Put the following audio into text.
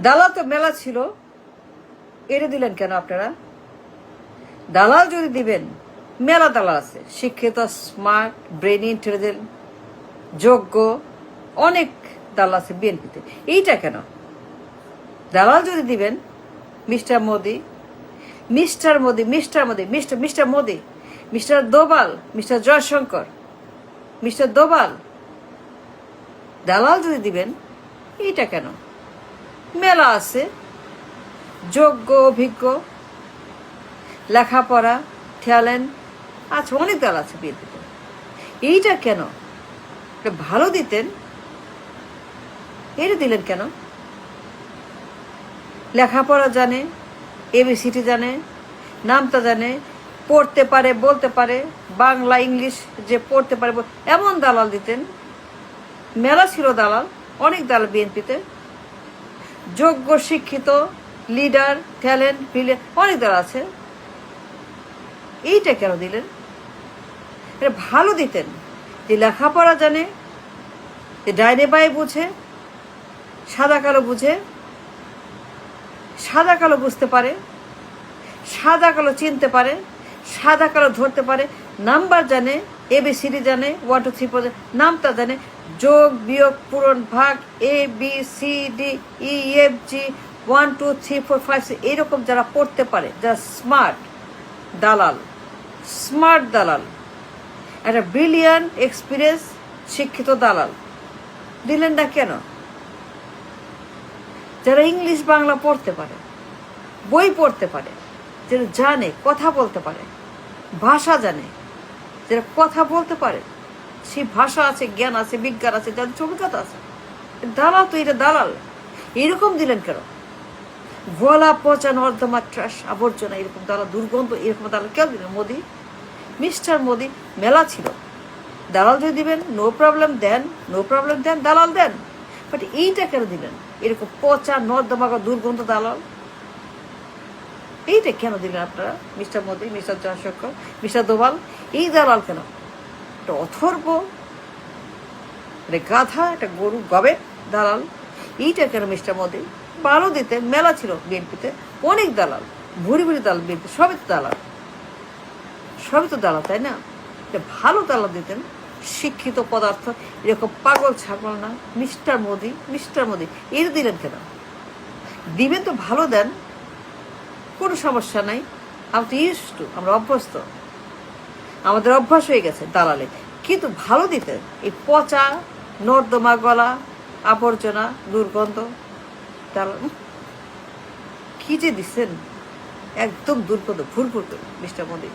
দালাল তো মেলা ছিল, এটা দিলেন কেন আপনারা? দালাল যদি দিবেন, মেলা দালাল আছে, শিক্ষিত, স্মার্ট, ব্রেন ইন্টেলিজেন্ট, যোগ্য, অনেক দালাল আছে বিএনপিতে। এইটা কেন? দালাল যদি দিবেন, mister Modi, mister Modi, mister Modi, mister mister Modi, mister Doval, mister Jaishankar, mister Doval, দালাল যদি দিবেন, এইটা কেন? মেলা আছে, যোগ্য, অভিজ্ঞ, লেখাপড়া, ট্যালেন্ট আছে, অনেক দালাল আছে বিএনপিতে। এইটা কেন? ভালো দিতেন, এটা দিলেন কেন? লেখাপড়া জানে, এবিসিটি জানে, নামতা জানে, পড়তে পারে, বলতে পারে, বাংলা ইংলিশ যে পড়তে পারে, এমন দালাল দিতেন। মেলা ছিল দালাল, অনেক দালাল বিএনপিতে, যোগ্য, শিক্ষিত, লিডার, ট্যালেন্ট, অনেক দালাল আছে। এইটা কেন দিলেন? এটা ভালো দিতেন, যে লেখাপড়া জানে, যে ডাইনে বায়ে বুঝে, সাদা কালো বুঝে, সাদা কালো বুঝতে পারে, সাদা কালো চিনতে পারে, সাদা কালো ধরতে পারে, নাম্বার জানে, এবিসিডি জানে, 1 2 3 4 নামতা জানে, যোগ বিয়োগ পূরণ ভাগ, A B C D E F G 1 2 3 4 5 6 এইরকম যারা পড়তে পারে, যারা স্মার্ট দালাল, স্মার্ট দালাল, একটা ব্রিলিয়ান্ট এক্সপিরিয়েন্স শিক্ষিত দালাল দিলেন না কেন? যারা ইংলিশ বাংলা পড়তে পারে, বই পড়তে পারে, যারা জানে, কথা বলতে পারে, ভাষা জানে, যারা কথা বলতে পারে, সেই ভাষা আছে, জ্ঞান আছে, বিজ্ঞান আছে, যাদের অভিজ্ঞতা আছে, দালাল তো, এটা দালাল। এরকম দিলেন কেন? গলা পচা, নর্দমা, ট্রাশ, আবর্জনা, এরকম দালাল, দুর্গন্ধ, এরকম দালাল কেন দিলেন? মোদি, মিস্টার মোদি, মেলা ছিল। দালাল যদি দিবেন, নো প্রবলেম, দেন, নো প্রবলেম, দেন, দালাল দেন। বাট এইটা কেন দিলেন? এরকম পচা, নর্দমা, দুর্গন্ধ দালাল, এইটা কেন দিলেন আপনারা? Mister Modi, mister Jaishankar, mister Doval, এই দালাল কেন? একটা অথর্ব, একটা গাধা, একটা গরু গবে দালাল, এইটা কেন মিস্টার মোদি? ভালো দিতেন, মেলা ছিল বিএনপিতে, অনেক দালাল, ভুরি ভুরি দালাল বিএনপি, সবই তো দালাল, সবই তো দালাল, তাই না? ভালো দালাল দিতেন, শিক্ষিত পদার্থ, এরকম পাগল ছাগল না। মিস্টার মোদি, মিস্টার মোদি, এর দিলেন কেন? দিবেন তো ভালো দেন, কোনো সমস্যা নাই। আমরা তো ইউজ টু, আমরা অভ্যস্ত, আমাদের অভ্যাস হয়ে গেছে দালালে। কিন্তু ভালো দিতেন, এই পচা, নর্দমা, গলা, আবর্জনা, দুর্গন্ধ দালাল, কি যে দিচ্ছেন, একদম দুর্গন্ধ, ভুরভুর করে মিস্টার মোদি।